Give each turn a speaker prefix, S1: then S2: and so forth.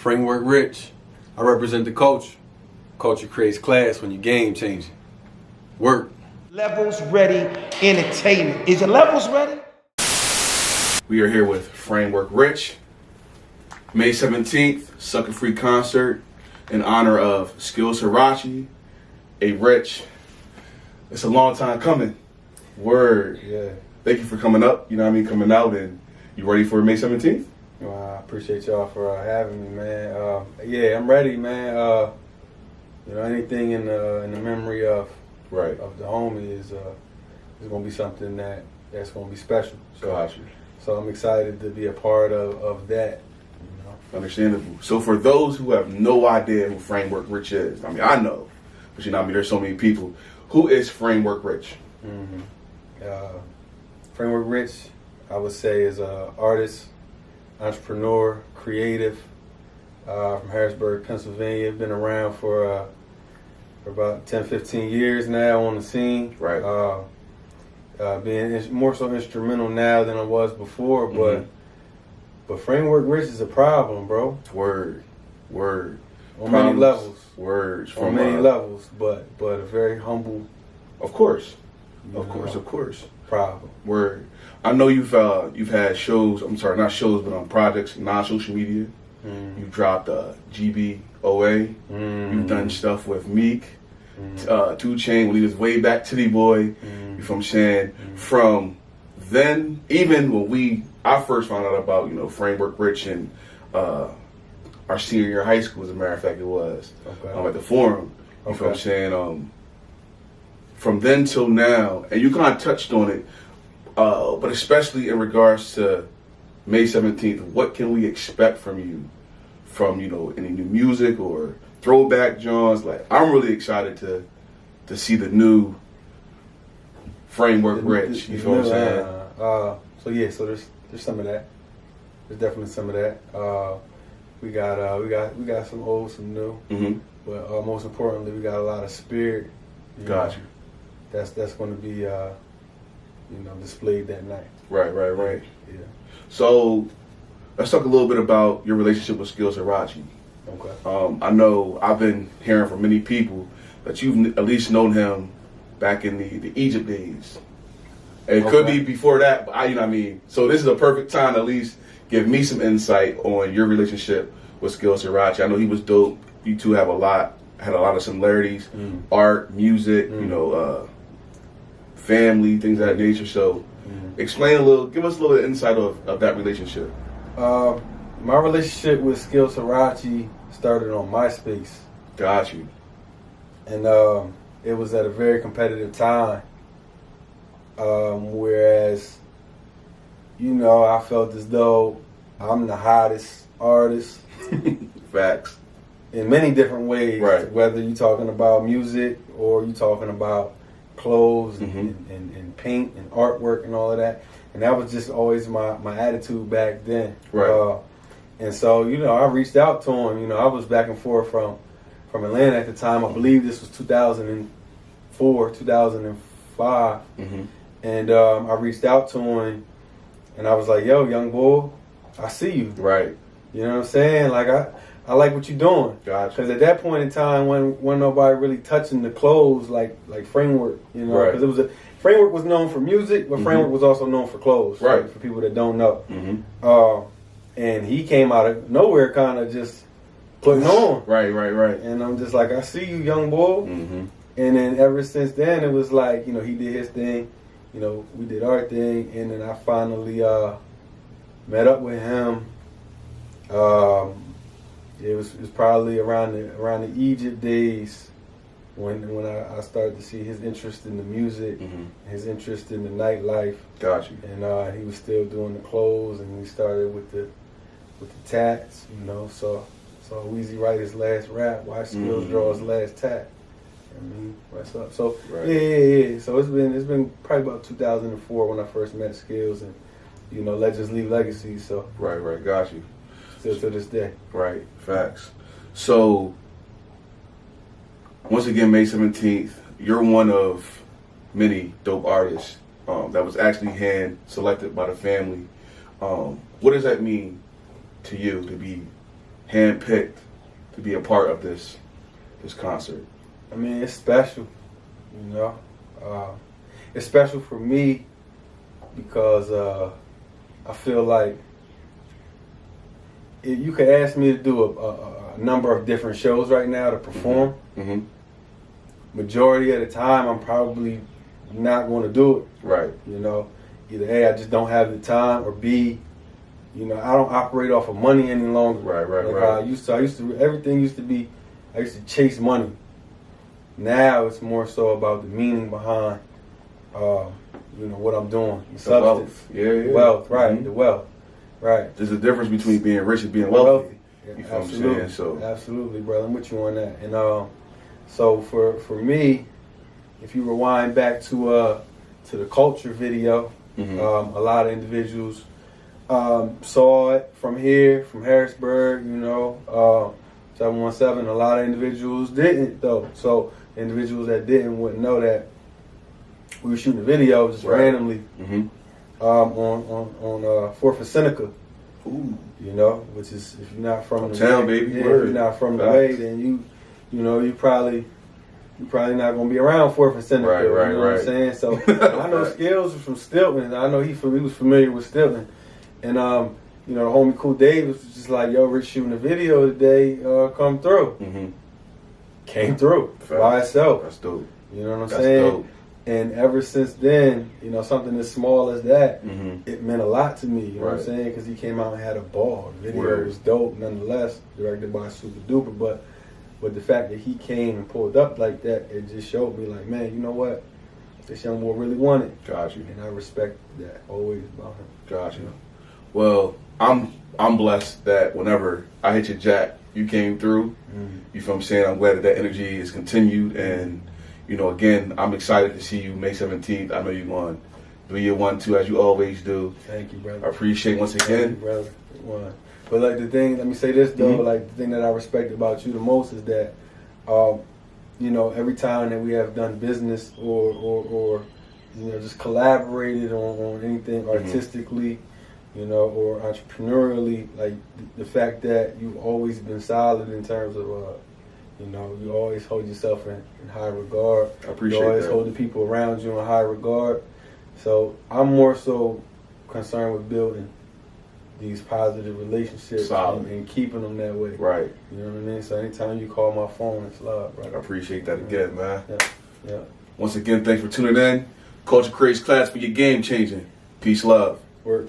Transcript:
S1: Framework Rich. I represent the culture. Culture creates class when you're game changing. Work.
S2: Levels Ready Entertainment. Is your levels ready?
S3: We are here with Framework Rich. May 17th, Sucker Free concert in honor of Skillz Hurachi, a Rich. It's a long time coming. Word.
S1: Yeah.
S3: Thank you for coming up, coming out, and you ready for May 17th?
S1: Well, I appreciate y'all for having me, man. Yeah, I'm ready, man. Anything in the memory of the homie is gonna be something that's gonna be special. So I'm excited to be a part of that.
S3: Understandable. So for those who have no idea who Framework Rich is, I know, but there's so many people. Who is Framework Rich?
S1: Framework Rich, I would say, is an artist, entrepreneur, creative, from Harrisburg, Pennsylvania. Been around for about 10, 15 years now on the scene.
S3: Right.
S1: Being more so instrumental now than I was before, but Framework Rich is a problem, bro.
S3: Word.
S1: On many levels.
S3: Words.
S1: On many levels, but a very humble.
S3: Of course.
S1: Problem.
S3: Word. I know you've had shows. I'm sorry, not shows, but on projects, non-social media. You dropped GBOA. You've done stuff with Meek, 2 Chainz when he was way back Titty Boy. You know what I'm saying? From then, even when I first found out about Framework Rich and our senior year of high school, as a matter of fact, it was at the Forum. You know what I'm saying? From then till now, and you kind of touched on it, but especially in regards to May 17th, what can we expect from you? From any new music or throwback Johns? Like, I'm really excited to see the new Framework Rich. You feel what I'm saying?
S1: So there's some of that. There's definitely some of that. We got some old, some new. But most importantly, we got a lot of spirit.
S3: Got you.
S1: That's going to be displayed that night.
S3: Right.
S1: Yeah.
S3: So let's talk a little bit about your relationship with Skillz Hurachi.
S1: Okay.
S3: I know I've been hearing from many people that you've at least known him back in the Egypt days. It could be before that, but So this is a perfect time to at least give me some insight on your relationship with Skillz Hurachi. I know he was dope. You two had a lot of similarities, art, music, family, things of that nature. So give us a little insight of that relationship.
S1: My relationship with Skillz Hurachi started on Myspace.
S3: Got you.
S1: And it was at a very competitive time. Whereas, I felt as though I'm the hottest artist.
S3: Facts.
S1: In many different ways.
S3: Right.
S1: Whether you're talking about music or you're talking about clothes and paint and artwork and all of that. And that was just always my attitude back then.
S3: Right.
S1: And so, I reached out to him. I was back and forth from Atlanta at the time. I believe this was 2004, 2005. And I reached out to him, and I was like, yo, young boy, I see you.
S3: Right.
S1: You know what I'm saying? Like, I like what you're doing.
S3: Gotcha.
S1: Because at that point in time, when nobody really touching the clothes like Framework,
S3: Right.
S1: Because Framework was known for music, but Framework was also known for clothes.
S3: Right.
S1: For people that don't know. And he came out of nowhere, kind of just putting on.
S3: Right.
S1: And I'm just like, I see you, young boy. And then ever since then, it was like, he did his thing. We did our thing, and then I finally met up with him. It was probably around the Egypt days when I started to see his interest in the music, his interest in the nightlife.
S3: Got you.
S1: And he was still doing the clothes, and we started with the tats, So Weezy write his last rap, watch Skillz draw his last tat. What's up? So yeah. So it's been probably about 2004 when I first met Skillz, and legends leave legacies. So
S3: right, got you.
S1: Still to this day.
S3: Right, facts. So once again, May 17th, you're one of many dope artists that was actually hand selected by the family. What does that mean to you to be handpicked to be a part of this concert?
S1: I mean, it's special, you know. It's special for me because I feel like you could ask me to do a number of different shows right now to perform.
S3: Mm-hmm.
S1: Majority of the time, I'm probably not going to do it.
S3: Right.
S1: You know, either A, I just don't have the time, or B, you know, I don't operate off of money any longer.
S3: Right.
S1: Like I used to. Everything used to be. I used to chase money. Now it's more so about the meaning behind, you know, what I'm doing. The substance.
S3: Wealth. Yeah.
S1: Wealth, right.
S3: Mm-hmm.
S1: The wealth. Right.
S3: There's a difference between being rich and being wealthy.
S1: Yeah,
S3: You feel
S1: absolutely.
S3: what I'm saying? So
S1: Absolutely, brother. I'm with you on that. And so for me, if you rewind back to the culture video,
S3: mm-hmm.
S1: a lot of individuals saw it from here, from Harrisburg, you know, 717. A lot of individuals didn't, though. So individuals that didn't wouldn't know that we were shooting a video just randomly
S3: mm-hmm.
S1: on 4th and Seneca.
S3: Ooh.
S1: You know, which is, if you're not from the
S3: town,
S1: way,
S3: baby.
S1: yeah, if you're not from the way, then you know, you probably not gonna be around 4th and Seneca.
S3: Right,
S1: you know what I'm saying? So I know Skillz from Stilton. I know he was familiar with Stilton, and you know, the homie Cool Davis was just like, "Yo, we're shooting a video today. Come through."
S3: Mm-hmm.
S1: Came through by itself.
S3: That's dope.
S1: You know what I'm
S3: That's
S1: saying?
S3: dope.
S1: And ever since then, you know, something as small as that,
S3: Mm-hmm.
S1: it meant a lot to me. You know what I'm
S3: Right.
S1: saying? Because he came out and had a ball. The video
S3: Word.
S1: was dope, nonetheless, directed by Super Duper. But the fact that he came and pulled up like that, it just showed me, like, man, you know what? This young boy really wanted.
S3: Got you.
S1: And I respect that always about him.
S3: Got you. Well, I'm blessed that whenever I hit your jack, you came through.
S1: Mm-hmm.
S3: You feel what I'm saying? I'm glad that energy is continued. And, you know, again, I'm excited to see you May 17th. I know you're going to do your 1-2 as you always do.
S1: Thank you, brother.
S3: I appreciate once
S1: Thank you,
S3: again.
S1: brother. One. But like the thing, let me say this though,
S3: Mm-hmm.
S1: like the thing that I respect about you the most is that, you know, every time that we have done business or you know, just collaborated on anything artistically, you know, or entrepreneurially, like the fact that you've always been solid in terms of, you know, you always hold yourself in high regard.
S3: I appreciate
S1: You always
S3: that.
S1: hold the people around you in high regard. So I'm more so concerned with building these positive relationships and keeping them that way.
S3: Right.
S1: You know what I mean? So anytime you call my phone, it's love,
S3: I
S1: right?
S3: appreciate that again, man.
S1: Yeah.
S3: Once again, thanks for tuning in. Culture creates class for your game changing. Peace, love.
S1: Work.